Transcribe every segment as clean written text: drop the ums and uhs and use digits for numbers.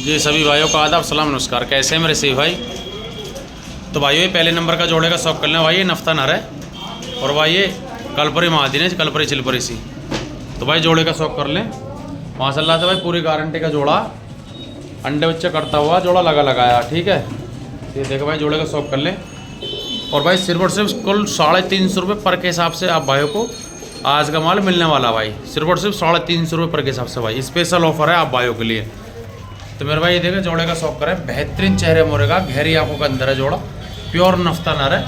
जी सभी भाइयों का आदाब, सलाम, नमस्कार। कैसे हैं मेरे सही भाई? तो भाइयों ये पहले नंबर का जोड़े का शौक कर लें भाई। ये नफ्ता नर है और भाई ये कलपरी महादीन है, कलपरी चिलपरी सी। तो भाई जोड़े का शौक कर लें माशाल्लाह से भाई। पूरी गारंटी का जोड़ा, अंडे बच्चे करता हुआ जोड़ा लगाया, ठीक है। ये देखो भाई जोड़े का शौक कर लें। और भाई सिर्फ और सिर्फ कुल 350 रुपये पर के हिसाब से आप भाइयों को आज का माल मिलने वाला भाई। सिर्फ और सिर्फ 350 रुपये पर के हिसाब से भाई स्पेशल ऑफर है आप भाइयों के लिए। तो मेरे भाई ये देखो जोड़े का शौक करें। बेहतरीन चेहरे मोरे का, गहरी आंखों का अंदर है जोड़ा, प्योर नफ्ता नर है।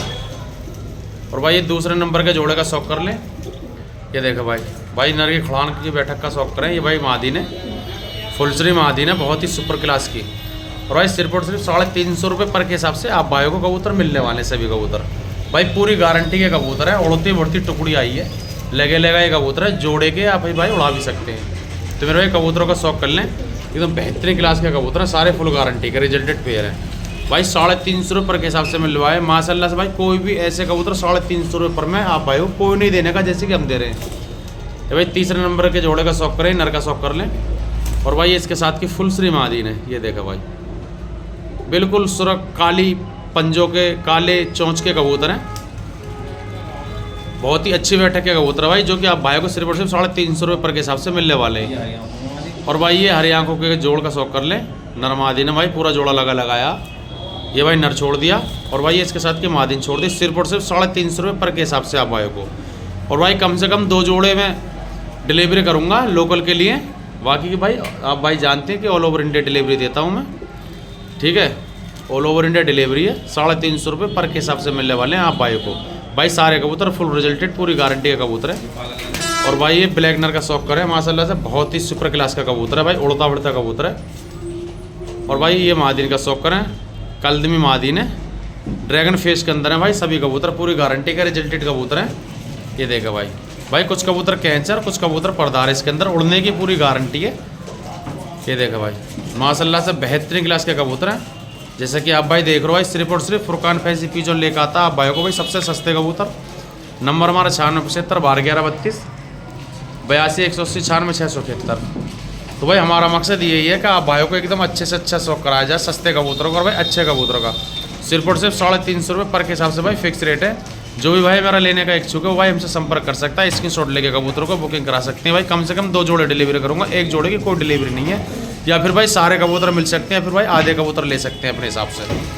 और भाई ये दूसरे नंबर के जोड़े का शौक कर लें। ये देखो भाई नर की खड़ान की बैठक का शौक करें। ये भाई महादीन है, फुलसरी महादीन है, बहुत ही सुपर क्लास की। और भाई सिर्फ और सिर्फ 350 रुपये पर के हिसाब से आप भाइयों को कबूतर मिलने वाले सभी कबूतर भाई। पूरी गारंटी के कबूतर है, उड़ती बढ़ती टुकड़ी आई है, लगे ये कबूतर है, जोड़े के आप भाई उड़ा भी सकते हैं। तो मेरे भाई कबूतरों का शौक कर लें। एकदम बेहतरीन क्लास के कबूतर है, सारे फुल गारंटी के रिजल्टेड पेयर है भाई। 350 रुपये पर के हिसाब से मिलवाए माशाल्लाह से भाई। कोई भी ऐसे कबूतर 350 रुपये पर में आप भाई को कोई नहीं देने का, जैसे कि हम दे रहे हैं। तो भाई तीसरे नंबर के जोड़े का शौक करें, नर का शौक कर लें। और भाई इसके साथ की फुल श्री महादीन है। ये देखा भाई बिल्कुल सुरख काली पंजों के, काले चोंच के कबूतर हैं, बहुत ही अच्छी बैठक के कबूतर है भाई, जो कि आप भाई को सिर्फ और सिर्फ 350 रुपये पर के हिसाब से मिलने वाले हैं। और भाई ये हरी आंखों के जोड़ का शौक कर लें। नर महादीन है भाई, पूरा जोड़ा लगाया। ये भाई नर छोड़ दिया और भाई इसके साथ की महादीन छोड़ दी, सिर्फ और सिर्फ 350 रुपये पर के हिसाब से आप भाई को। और भाई कम से कम 2 जोड़े में डिलीवरी करूँगा लोकल के लिए। बाकी की भाई आप भाई जानते हैं कि ऑल ओवर इंडिया डिलीवरी देता हूँ मैं, ठीक है। ऑल ओवर इंडिया डिलीवरी है। 350 रुपये पर के हिसाब से मिलने वाले हैं आप भाई को भाई। सारे कबूतर फुल रिजल्टेड, पूरी गारंटी का कबूतर है। और भाई ये ब्लैक नर का शौक करें माशाल्लाह से, बहुत ही सुपर क्लास का कबूतर है भाई, उड़ता उड़ता कबूतर है। और भाई ये महादीन का शौक करें, कलदमी महादीन है, ड्रैगन फेस के अंदर है भाई। सभी कबूतर पूरी गारंटी का रिजल्टेड कबूतर है। ये देखा भाई कुछ कबूतर कैंचर, कुछ कबूतर पर्दार, इसके अंदर उड़ने की पूरी गारंटी है। ये देखा भाई माशाल्लाह से बेहतरीन क्लास के कबूतर हैं। जैसे कि आप भाई देख रहे हो भाई, सिर्फ और सिर्फ फुरकान फैंसी पिजन लेकर आता आप भाई को भाई सबसे सस्ते कबूतर। नंबर हमारा 9675 121132 82 180 96 673। तो भाई हमारा मकसद यही है कि आप भाइयों को एकदम अच्छे से अच्छा शौक कराया जाए सस्ते कबूतरों का और भाई अच्छे कबूतरों का। सिर्फ और सिर्फ 350 रुपये पर के हिसाब से भाई फिक्स रेट है। जो भी भाई मेरा लेने का इच्छुक है वो भाई हमसे संपर्क कर सकता है, स्क्रीनशॉट लेके कबूतरों को बुकिंग करा सकते हैं भाई। कम से कम 2 जोड़े डिलीवरी करूँगा, 1 जोड़े की कोई डिलीवरी नहीं है। या फिर भाई सारे कबूतर मिल सकते हैं, फिर भाई आधे कबूतर ले सकते हैं अपने हिसाब से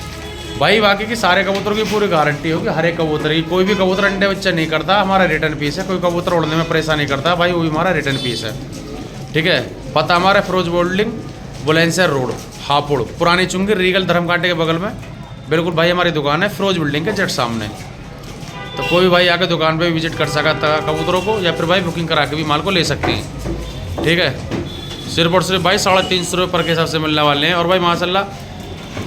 भाई। बाकी की सारे कबूतरों की पूरी गारंटी होगी, हर एक कबूतर की। कोई भी कबूतर अंडे बच्चा नहीं करता, हमारा रिटर्न पीस है। कोई कबूतर उड़ने में परेशानी करता है भाई, वो भी हमारा रिटर्न पीस है, ठीक है। पता हमारा फिरोज बिल्डिंग, बुलंदशहर रोड, हापुड़, पुरानी चुंगी, रीगल धर्मकांटे के बगल में बिल्कुल भाई हमारी दुकान है, फिरोज बिल्डिंग के जस्ट सामने। तो कोई भाई आकर दुकान पे विजिट कर सकता है कबूतरों को, या फिर भाई बुकिंग करा के भी माल को ले सकते हैं, ठीक है। सिर्फ और सिर्फ भाई 350 रुपये पर के हिसाब से मिलने वाले हैं। और भाई माशाल्लाह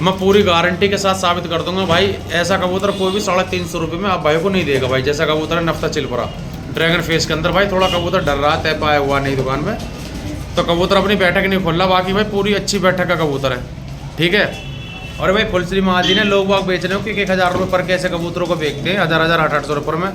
मैं पूरी गारंटी के साथ साबित कर दूंगा भाई, ऐसा कबूतर कोई भी 350 रुपये में आप भाई को नहीं देगा भाई। जैसा कबूतर है नफ्ता चिलपरा ड्रैगन फेस के अंदर भाई, थोड़ा कबूतर डर रहा, तय पाया हुआ नहीं दुकान में, तो कबूतर अपनी बैठक नहीं खोल रहा। बाकी भाई पूरी अच्छी बैठक का कबूतर है, ठीक है। और भाई फुलश्री महादीन है, लोग बाग बेच रहे हो कि 1000 रुपये पर के ऐसे कबूतरों को बेचते हैं, 1000 800 रुपये में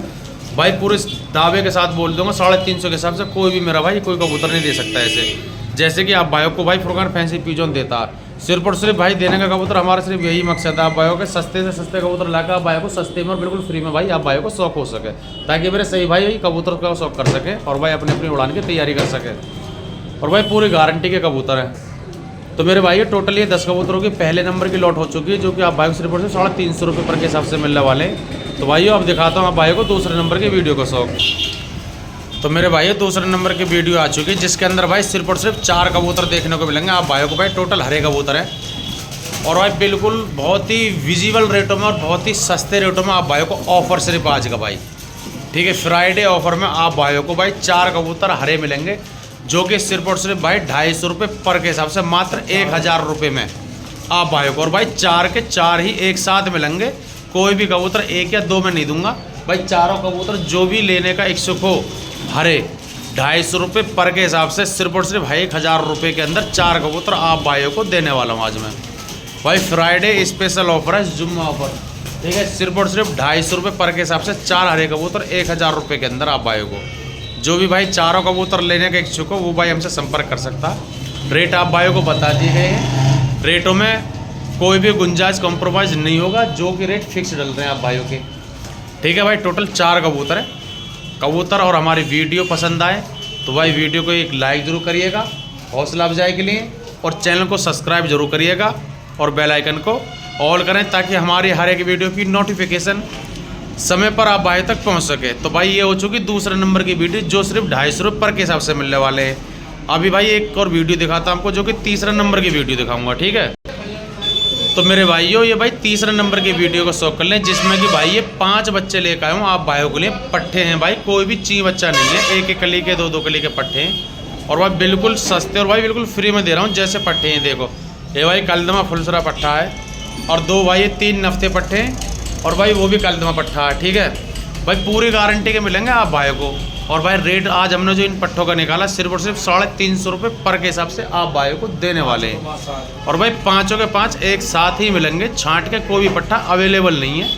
भाई। पूरे दावे के साथ बोल दूंगा 350 के हिसाब से कोई भी मेरा भाई कोई कबूतर नहीं दे सकता ऐसे। जैसे कि आप भाइयों को भाई फुरकान फैंसी पिजन देता, सिर्फ और सिर्फ भाई देने का कबूतर हमारा सिर्फ यही मकसद है, आप भाइयों के सस्ते से सस्ते कबूतर लाकर आप भाइयों को सस्ते में और बिल्कुल फ्री में भाई आप भाइयों को शौक हो सके, ताकि मेरे सही भाई कबूतर का शौक कर सके और भाई अपनी अपनी उड़ान की तैयारी कर सके। और भाई पूरी गारंटी के कबूतर हैं। तो मेरे भाई टोटल ये 10 कबूतरों की पहले नंबर की लॉट हो चुकी है, जो कि आप भाई को सिर्फ और सिर्फ 350 रुपये पर के हिसाब से मिलने वाले हैं। तो भाइयों अब दिखाता हूँ आप भाई को दूसरे नंबर की वीडियो का शौक। तो मेरे भाई दूसरे नंबर की वीडियो आ चुकी है, जिसके अंदर भाई सिर्फ और सिर्फ 4 कबूतर देखने को मिलेंगे आप भाइयों को भाई। टोटल हरे कबूतर है और भाई बिल्कुल बहुत ही विजिबल रेटों में और बहुत ही सस्ते रेटों में आप भाइयों को ऑफर सिर्फ आज का भाई, ठीक है। फ्राइडे ऑफर में आप भाइयों को भाई 4 कबूतर हरे मिलेंगे, जो कि सिर्फ और सिर्फ भाई 250 रुपये पर के हिसाब से मात्र 1000 रुपये में आप भाइयों को। और भाई 4 के 4 ही एक साथ मिलेंगे, कोई भी कबूतर 1 या 2 में नहीं दूंगा भाई। चारों कबूतर जो भी लेने का इच्छुक हो हरे 250 रुपये पर के हिसाब से सिर्फ और सिर्फ 1000 रुपये के अंदर 4 कबूतर आप भाइयों को देने वाला हूँ आज मैं भाई। फ्राइडे स्पेशल ऑफर है, जुम्मा ऑफर, ठीक है। सिर्फ और सिर्फ 250 रुपये पर के हिसाब से 4 हरे कबूतर 1000 रुपये के अंदर आप भाइयों को। जो भी भाई चारों कबूतर लेने के इच्छुक हो वो भाई हमसे संपर्क कर सकता। रेट आप भाइयों को बता दिए गए हैं। रेटों में कोई भी गुंजाइश कॉम्प्रोमाइज़ नहीं होगा, जो कि रेट फिक्स डल रहे हैं आप भाइयों के। ठीक है भाई, टोटल 4 कबूतर है। कबूतर और हमारी वीडियो पसंद आए तो भाई वीडियो को एक लाइक ज़रूर करिएगा हौसला अफजाई के लिए, और चैनल को सब्सक्राइब जरूर करिएगा और बेल आइकन को ऑल करें, ताकि हमारी हर एक वीडियो की नोटिफिकेशन समय पर आप भाई तक पहुंच सके। तो भाई ये हो चुकी दूसरे नंबर की वीडियो, जो सिर्फ 250 रुपये पर के हिसाब से मिलने वाले हैं। अभी भाई एक और वीडियो दिखाता हूँ आपको, जो कि तीसरा नंबर की वीडियो दिखाऊंगा। ठीक है, तो मेरे भाइयों ये भाई तीसरा नंबर की वीडियो को शौक कर लें, जिसमें कि भाई ये 5 बच्चे लेकर आए हूँ आप भाइयों के लिए। पट्ठे हैं भाई, कोई भी ची बच्चा नहीं है, एक एक कली के 2-2 कली के पट्ठे हैं, और भाई बिल्कुल सस्ते और भाई बिल्कुल फ्री में दे रहा हूँ। जैसे पट्ठे हैं देखो, ये भाई कलदमा फुलसरा पट्ठा है, और 2 भाई ये 3 नफ्ते पट्ठे हैं, और भाई वो भी कलदमा पट्ठा है। ठीक है भाई, पूरी गारंटी के मिलेंगे आप भाइयों को। और भाई रेट आज हमने जो इन पट्ठों का निकाला सिर्फ और सिर्फ 350 रुपये पर के हिसाब से आप भाइयों को देने वाले हैं। और भाई 5 के 5 एक साथ ही मिलेंगे, छांट के कोई भी पट्ठा अवेलेबल नहीं है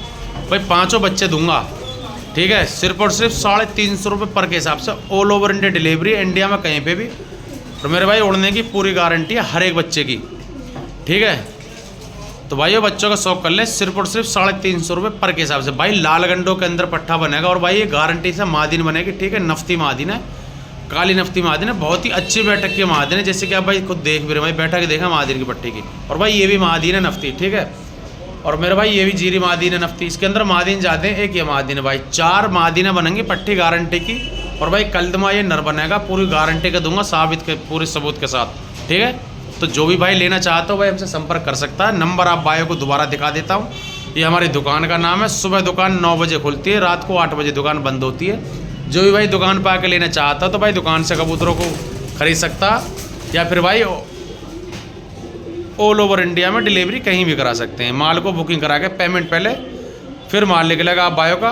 भाई, 5 बच्चे दूंगा। ठीक है, सिर्फ और सिर्फ 350 रुपये पर के हिसाब से, all over India delivery, India में कहीं पे भी। और मेरे भाई उड़ने की पूरी गारंटी है हर एक बच्चे की। ठीक है, तो भाइयों बच्चों का शौक कर लें, सिर्फ और सिर्फ 350 रुपये पर के हिसाब से। भाई लाल गंडों के अंदर पट्ठा बनेगा, और भाई ये गारंटी से मादिन बनेगी। ठीक है, नफ्ती मादिन है, काली नफ्ती मादिन है, बहुत ही अच्छी बैठक की मादिन है, जैसे कि आप भाई खुद देख भी रहे भाई, बैठक देखा मादिन की पट्टी की। और भाई ये भी मादिन है नफ्ती। ठीक है, और मेरे भाई ये भी जीरी मादिन है नफ्ती, इसके अंदर मादिन जाते हैं, एक ये मादिन है भाई। 4 मादिनें बनेंगी पट्टी गारंटी की, और भाई कलदमा ये नर बनेगा, पूरी गारंटी का दूंगा साबित के पूरे सबूत के साथ। ठीक है, तो जो भी भाई लेना चाहता हो भाई हमसे संपर्क कर सकता है। नंबर आप भाइयों को दोबारा दिखा देता हूँ, ये हमारी दुकान का नाम है। सुबह दुकान 9 बजे खुलती है, रात को 8 बजे दुकान बंद होती है। जो भी भाई दुकान पर आके लेना चाहता तो भाई दुकान से कबूतरों को खरीद सकता, या फिर भाई ऑल ओवर इंडिया में डिलीवरी कहीं भी करा सकते हैं। माल को बुकिंग करा के पेमेंट पहले, फिर माल निकलेगा आप भाइयों का।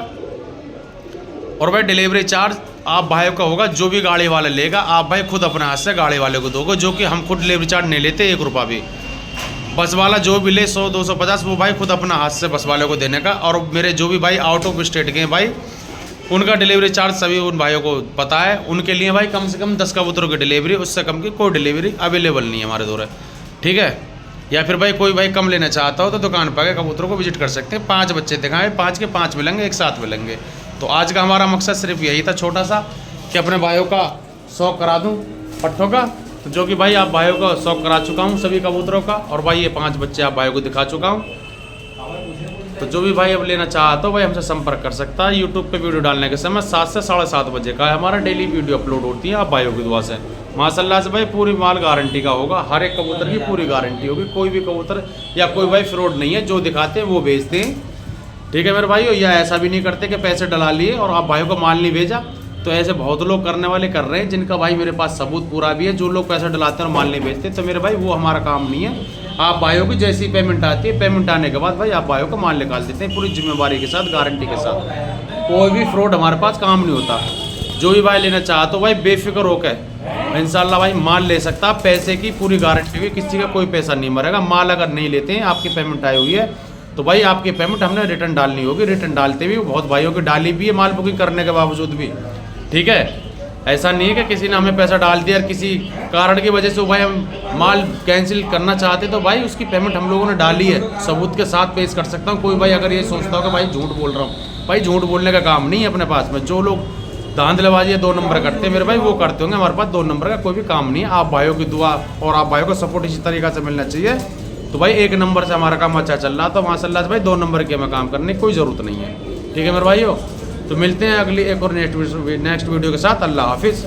और भाई डिलीवरी चार्ज आप भाइयों का होगा, जो भी गाड़ी वाला लेगा आप भाई खुद अपने हाथ से गाड़ी वाले को दोगे, जो कि हम खुद डिलीवरी चार्ज नहीं लेते 1 रुपया भी। बस वाला जो भी ले 100-250 वो भाई खुद अपना हाथ से बस वाले को देने का। और मेरे जो भी भाई आउट ऑफ स्टेट के हैं भाई, उनका डिलीवरी चार्ज सभी उन भाइयों को पता है। उनके लिए भाई कम से कम 10 कबूतरों की डिलीवरी, उससे कम की कोई डिलीवरी अवेलेबल नहीं है हमारे द्वारा। ठीक है, या फिर भाई कोई भाई कम लेना चाहता हो तो दुकान पर आके कबूतरों को विजिट कर सकते हैं। 5 बच्चे दिखाएं, 5 के 5 मिलेंगे, एक साथ मिलेंगे। तो आज का हमारा मकसद सिर्फ यही था छोटा सा, कि अपने भाइयों का शौक करा दूं पट्ठों का, तो जो कि भाई आप भाइयों का शौक करा चुका हूं सभी कबूतरों का। और भाई ये 5 बच्चे आप भाइयों को दिखा चुका हूं। तो जो भी भाई अब लेना चाहता हो भाई हमसे संपर्क कर सकता है। यूट्यूब पे वीडियो डालने के समय 7 से 7:30 बजे का हमारा डेली वीडियो अपलोड होती है आप भाइयों की दुआ से। माशाल्लाह से भाई पूरी माल गारंटी का होगा, हर एक कबूतर की पूरी गारंटी होगी। कोई भी कबूतर या कोई भाई फ्रॉड नहीं है, जो दिखाते हैं वो बेचते हैं। ठीक है मेरे भाइयों, या ऐसा भी नहीं करते कि पैसे डला लिए और आप भाइयों को माल नहीं भेजा। तो ऐसे बहुत लोग करने वाले कर रहे हैं, जिनका भाई मेरे पास सबूत पूरा भी है। जो लोग पैसा डलाते हैं और माल नहीं भेजते, तो मेरे भाई वो हमारा काम नहीं है। आप भाइयों की जैसी पेमेंट आती है, पेमेंट आने के बाद भाई आप भाइयों को माल निकाल देते हैं पूरी जिम्मेवारी के साथ, गारंटी के साथ। कोई भी फ्रॉड हमारे पास काम नहीं होता। जो भी भाई लेना चाहते हो भाई बेफिक्र होकर इंशाल्लाह भाई माल ले सकता। पैसे की पूरी गारंटी हुई, किसी का कोई पैसा नहीं मरेगा। माल अगर नहीं लेते हैं, आपकी पेमेंट आई हुई है तो भाई आपकी पेमेंट हमने रिटर्न डालनी होगी। रिटर्न डालते भी बहुत भाइयों की डाली भी है माल बुकिंग करने के बावजूद भी। ठीक है, ऐसा नहीं है कि किसी ने हमें पैसा डाल दिया और किसी कारण की वजह से भाई हम माल कैंसिल करना चाहते तो भाई उसकी पेमेंट हम लोगों ने डाली है, सबूत के साथ पेश कर सकता हूँ। कोई भाई अगर ये सोचता हो कि भाई झूठ बोल रहा हूँ, भाई झूठ बोलने का काम नहीं है अपने पास में। जो लोग धांधलेबाजी 2 नंबर करते हैं मेरे भाई, वो करते होंगे। हमारे पास 2 नंबर का कोई भी काम नहीं है। आप भाइयों की दुआ और आप भाइयों को सपोर्ट इसी तरीक़ा से मिलना चाहिए। तो भाई 1 नंबर से हमारा काम अच्छा चल रहा, तो माशाल्लाह से भाई 2 नंबर के हमें काम करने की कोई ज़रूरत नहीं है। ठीक है मेरे भाइयों, तो मिलते हैं अगली एक और नेक्स्ट वीडियो के साथ। अल्लाह हाफिज़।